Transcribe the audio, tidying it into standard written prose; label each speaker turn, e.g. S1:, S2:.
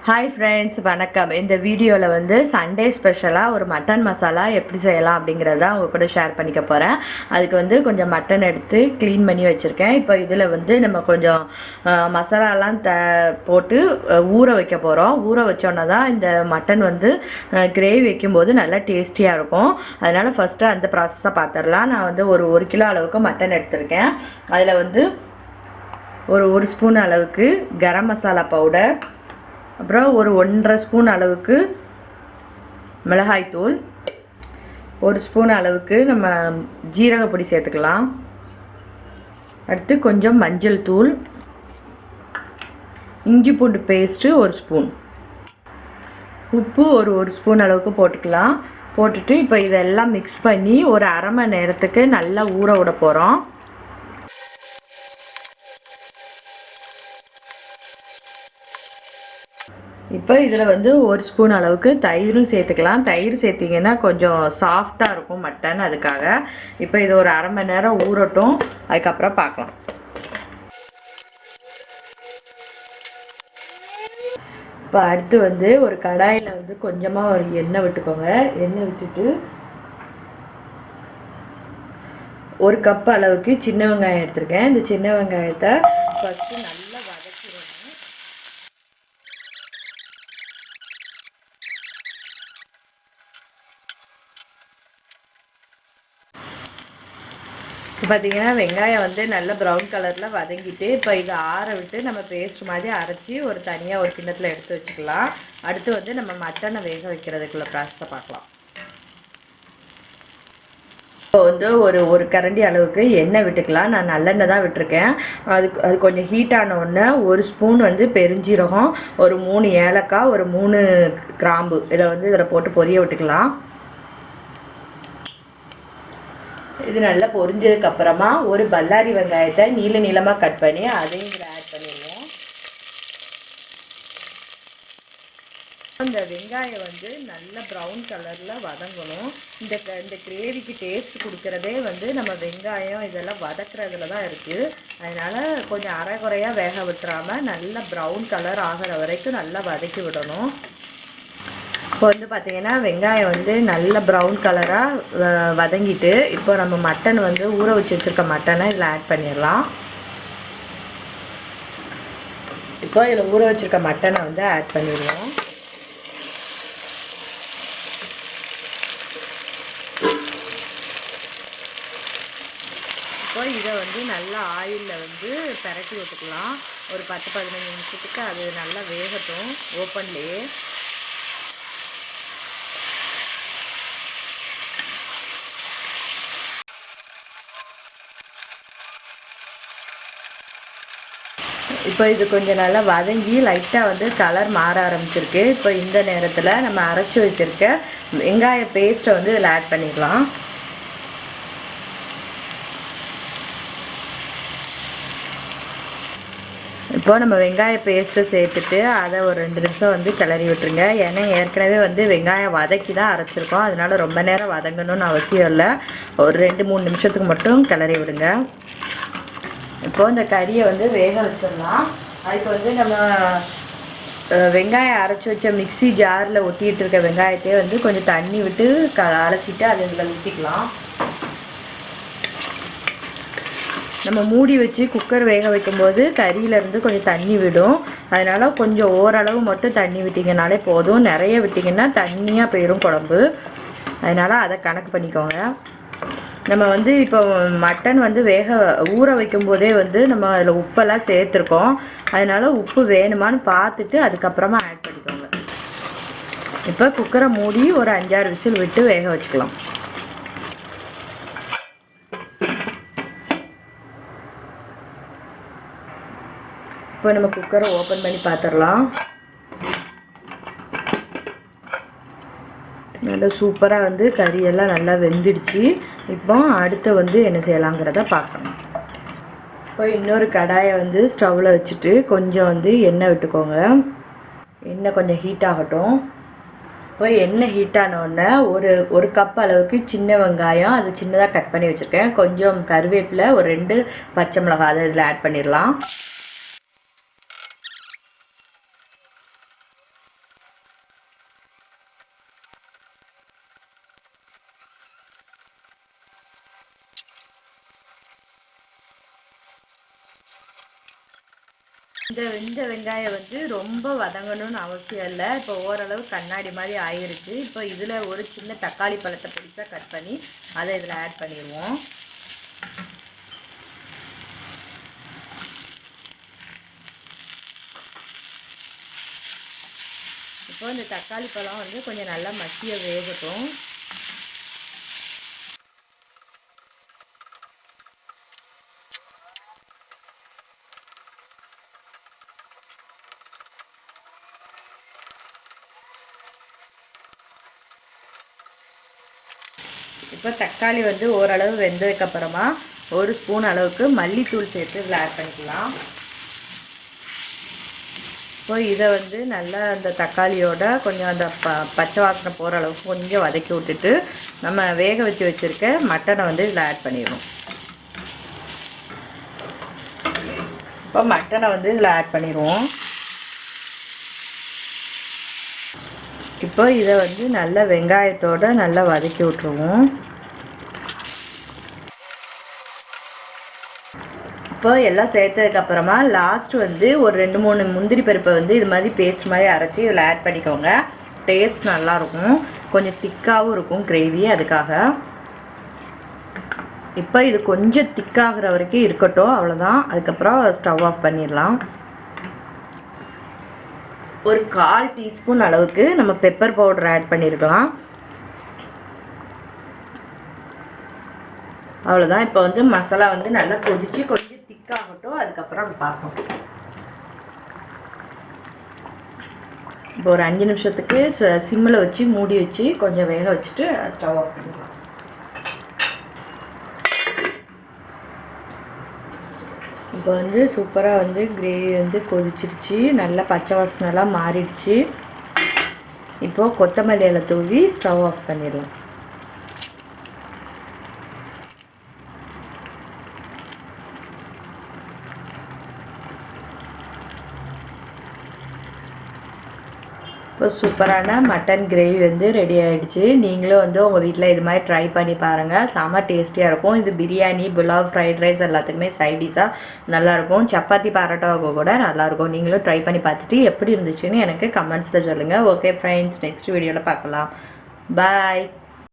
S1: Hi friends, வணக்கம். இந்த வீடியோவில் வந்து சண்டே ஸ்பெஷலாக ஒரு மட்டன் மசாலா எப்படி செய்யலாம் அப்படிங்கிறத உங்கள் கூட ஷேர் பண்ணிக்க போகிறேன். அதுக்கு வந்து கொஞ்சம் மட்டன் எடுத்து க்ளீன் பண்ணி வச்சுருக்கேன். இப்போ இதில் வந்து நம்ம கொஞ்சம் மசாலாலாம் போட்டு ஊற வைக்க போகிறோம். ஊற வச்சோன்னா தான் இந்த மட்டன் வந்து கிரேவி வைக்கும்போது நல்லா டேஸ்டியாக இருக்கும். அதனால் ஃபஸ்ட்டு அந்த ப்ராசஸை பார்த்துடலாம். நான் வந்து ஒரு கிலோ அளவுக்கு மட்டன் எடுத்திருக்கேன். அதில் வந்து ஒரு ஸ்பூன் அளவுக்கு கரம் மசாலா பவுடர், அப்புறம் ஒரு 1.5 ஸ்பூன் அளவுக்கு மிளகாய்த்தூள், 1 ஸ்பூன் அளவுக்கு நம்ம ஜீரகப்பொடி சேர்த்துக்கலாம். அடுத்து கொஞ்சம் மஞ்சள் தூள், இஞ்சி பூண்டு பேஸ்ட்டு 1 ஸ்பூன், உப்பு ஒரு ஸ்பூன் அளவுக்கு போட்டுக்கலாம். போட்டுட்டு இப்போ இதெல்லாம் மிக்ஸ் பண்ணி ஒரு அரை மணி நேரத்துக்கு நல்லா ஊற விட போகிறோம். இப்போ இதில் வந்து 1 ஸ்பூன் அளவுக்கு தயிரும் சேர்த்துக்கலாம். தயிர் சேர்த்திங்கன்னா கொஞ்சம் சாஃப்டாக இருக்கும் மட்டன், அதுக்காக. இப்போ இது ஒரு அரை மணி நேரம் ஊறட்டும், அதுக்கப்புறம் பார்க்கலாம். இப்போ அடுத்து வந்து ஒரு கடாயில் வந்து கொஞ்சமாக ஒரு எண்ணெய் விட்டுக்கோங்க. எண்ணெய் விட்டுட்டு 1 கப் அளவுக்கு சின்ன வெங்காயம் எடுத்திருக்கேன். இந்த சின்ன வெங்காயத்தை ஃபஸ்ட்டு நல்லா வதக்கிடணும். பார்த்தீங்கன்னா வெங்காயம் வந்து நல்ல ப்ரௌன் கலரில் வதங்கிட்டு இப்போ இதை ஆற விட்டு நம்ம பேஸ்ட் மாதிரி அரைச்சி ஒரு தனியாக ஒரு கிண்ணத்தில் எடுத்து வச்சுக்கலாம். அடுத்து வந்து நம்ம மட்டனை வேக வைக்கிறதுக்குள்ள ப்ராசஸை பார்க்கலாம். இப்போ வந்து ஒரு கரண்டி அளவுக்கு எண்ணெய் விட்டுக்கலாம். நான் நல்லெண்ணெய் தான் விட்டுருக்கேன். அது கொஞ்சம் ஹீட் ஆன உடனே 1 ஸ்பூன் வந்து பெருஞ்சீரகம், ஒரு 3 ஏலக்காய், ஒரு 3 கிராம்பு இதை வந்து இதில் போட்டு பொரிய விட்டுக்கலாம். இது நல்லா பொரிஞ்சதுக்கப்புறமா ஒரு பல்லாரி வெங்காயத்தை நீளமாக கட் பண்ணி அதையும் இதில் ஆட் பண்ணிடுவோம். அந்த வெங்காயம் வந்து நல்ல ப்ரௌன் கலரில் வதங்கணும். இந்த கிரேவிக்கு டேஸ்ட் கொடுக்குறதே வந்து நம்ம வெங்காயம் இதெல்லாம் வதக்குறதுல தான் இருக்குது. அதனால் கொஞ்சம் அரைகுறையாக வேக விட்டுறாமல் நல்லா ப்ரௌன் கலர் ஆகிற வரைக்கும் நல்லா வதக்கி விடணும். இப்போ வந்து பார்த்திங்கன்னா வெங்காயம் வந்து நல்ல ப்ரௌன் கலராக வதங்கிட்டு இப்போ நம்ம மட்டன் வந்து ஊற வச்சு வச்சுருக்க மட்டனை இதில் ஆட் பண்ணிடலாம். இப்போ இதில் ஊற வச்சுருக்க மட்டனை வந்து ஆட் பண்ணிடுவோம். இப்போ இதை வந்து நல்லா ஆயிலில் வந்து பரட்டி விட்டுக்கலாம். ஒரு 10-15 நிமிஷத்துக்கு அது நல்லா வேகட்டும் ஓப்பன்லேயே. இப்போ இது கொஞ்சம் நல்லா வதங்கி லைட்டாக வந்து கலர் மாற ஆரம்பிச்சிருக்கு. இப்போ இந்த நேரத்தில் நம்ம அரைச்சி வச்சுருக்க வெங்காய பேஸ்ட்டை வந்து இதில் ஆட் பண்ணிக்கலாம். இப்போ நம்ம வெங்காய பேஸ்ட்டை சேர்த்துட்டு அதை ஒரு 2 நிமிஷம் வந்து கிளறி விட்டுருங்க. ஏன்னா ஏற்கனவே வந்து வெங்காயம் வதக்கி தான் அரைச்சிருக்கோம். அதனால் ரொம்ப நேரம் வதங்கணும்னு அவசியம் இல்லை. ஒரு 2-3 நிமிஷத்துக்கு மட்டும் கிளறி விடுங்க. இப்போது இந்த கறியை வந்து வேக வச்சிடலாம். அதுக்கு வந்து நம்ம வெங்காயம் அரைச்சி வச்ச மிக்ஸி ஜாரில் ஒட்டிகிட்டு இருக்க வெங்காயத்தையே வந்து கொஞ்சம் தண்ணி விட்டு அரைச்சிட்டு அதை இதில் ஊற்றிக்கலாம். நம்ம மூடி வச்சு குக்கர் வேக வைக்கும்போது கறியிலேருந்து கொஞ்சம் தண்ணி விடும். அதனால் கொஞ்சம் ஓரளவு மட்டும் தண்ணி விட்டிங்கனாலே போதும். நிறைய விட்டிங்கன்னா தண்ணியாக போயிடும் குழம்பு. அதனால் அதை கணக்கு பண்ணிக்கோங்க. நம்ம வந்து இப்போ மட்டன் வந்து ஊற வைக்கும் போதே வந்து நம்ம அதில் உப்பெல்லாம் சேர்த்துருக்கோம். அதனால் உப்பு வேணுமான்னு பார்த்துட்டு அதுக்கப்புறமா ஆட் பண்ணிக்கோங்க. இப்போ குக்கரை மூடி ஒரு 5-6 விசில் விட்டு வேக வச்சுக்கலாம். இப்போ நம்ம குக்கரை ஓப்பன் பண்ணி பார்த்துடலாம். நல்லா சூப்பராக வந்து கறியெல்லாம் நல்லா வெந்துடுச்சு. இப்போ அடுத்து வந்து என்ன செய்யலாங்கிறத பார்க்கணும். இப்போ இன்னொரு கடாயை வந்து ஸ்டவ்வில் வச்சுட்டு கொஞ்சம் வந்து எண்ணெய் விட்டுக்கோங்க. எண்ணெய் கொஞ்சம் ஹீட் ஆகட்டும். இப்போ எண்ணெய் ஹீட் ஆனோடனே ஒரு கப் அளவுக்கு சின்ன வெங்காயம் அது சின்னதாக கட் பண்ணி வச்சுருக்கேன். கொஞ்சம் கருவேப்பிலை, ஒரு 2 பச்சை மிளகாய் அதை இதில் ஆட் பண்ணிடலாம். இந்த வெங்காயம் வந்து ரொம்ப வதங்கணும்னு அவசியம் இல்லை. இப்போ ஓரளவு கண்ணாடி மாதிரி ஆயிருச்சு. இப்போ இதில் ஒரு சின்ன தக்காளி பழத்தை பிடிச்சா கட் பண்ணி அதை இதில் ஆட் பண்ணிடுவோம். இப்போ இந்த தக்காளி பழம் வந்து கொஞ்சம் நல்லா மசிய வேகட்டும். இப்போ தக்காளி வந்து ஓரளவு வெந்ததுக்கப்புறமா ஒரு ஸ்பூன் அளவுக்கு மல்லித்தூள் சேர்த்து இதில் ஆட் பண்ணிக்கலாம். இப்போ இதை வந்து நல்லா அந்த தக்காளியோட கொஞ்சம் அந்த பச்சை வாசனை போகிற அளவுக்கு கொஞ்சம் வதக்கி விட்டுட்டு நம்ம வேக வச்சு வச்சுருக்க மட்டனை வந்து இதில் ஆட் பண்ணிடுவோம். இப்போ மட்டனை வந்து இதில் ஆட் பண்ணிடுவோம். இப்போ இதை வந்து நல்லா வெங்காயத்தோடு நல்லா வதக்கி விட்ருவோம். இப்போ எல்லாம் சேர்த்ததுக்கப்புறமா லாஸ்ட் வந்து ஒரு 2-3 முந்திரி பருப்பை வந்து இது மாதிரி பேஸ்ட் மாதிரி அரைச்சி இதில் ஆட் பண்ணிக்கோங்க. டேஸ்ட் நல்லாயிருக்கும், கொஞ்சம் திக்காகவும் இருக்கும் கிரேவி. அதுக்காக இப்போ இது கொஞ்சம் திக்காகிற வரைக்கும் இருக்கட்டும், அவ்வளோதான். அதுக்கப்புறம் ஸ்டவ் ஆஃப் பண்ணிடலாம். ஒரு 1/4 டீஸ்பூன் அளவுக்கு நம்ம பெப்பர் பவுடர் ஆட் பண்ணியிருக்கலாம். அவ்வளோதான். இப்போ வந்து மசாலா வந்து நல்லா கொதிச்சு கொஞ்சம் திக்காகட்டும், அதுக்கப்புறம் பார்ப்போம். இப்போ ஒரு 5 நிமிஷத்துக்கு சிம்மில் வச்சு மூடி வச்சு கொஞ்சம் வேக வச்சுட்டு ஸ்டவ் ஆஃப் பண்ணிடலாம். இப்போ வந்து சூப்பராக வந்து கிரேவி வந்து கொதிச்சிருச்சு, நல்லா பச்சை வாசனைலாம் மாறிடுச்சு. இப்போது கொத்தமல்லி இலை தூவி ஸ்டவ் ஆஃப் பண்ணிடலாம். இப்போ சூப்பரான மட்டன் கிரேவி வந்து ரெடி ஆகிடுச்சு. நீங்களும் வந்து உங்கள் வீட்டில் இது மாதிரி ட்ரை பண்ணி பாருங்கள், செம்ம டேஸ்டியாக இருக்கும். இது பிரியாணி, புலாவ், ஃப்ரைட் ரைஸ் எல்லாத்துக்குமே சைட் டிஷ்ஷாக நல்லாயிருக்கும். சப்பாத்தி பரோட்டாவுக்கு கூட நல்லாயிருக்கும். நீங்களும் ட்ரை பண்ணி பார்த்துட்டு எப்படி இருந்துச்சுன்னு எனக்கு கமெண்ட்ஸில் சொல்லுங்கள். ஓகே ஃப்ரெண்ட்ஸ், நெக்ஸ்ட் வீடியோவில் பார்க்கலாம். பாய்.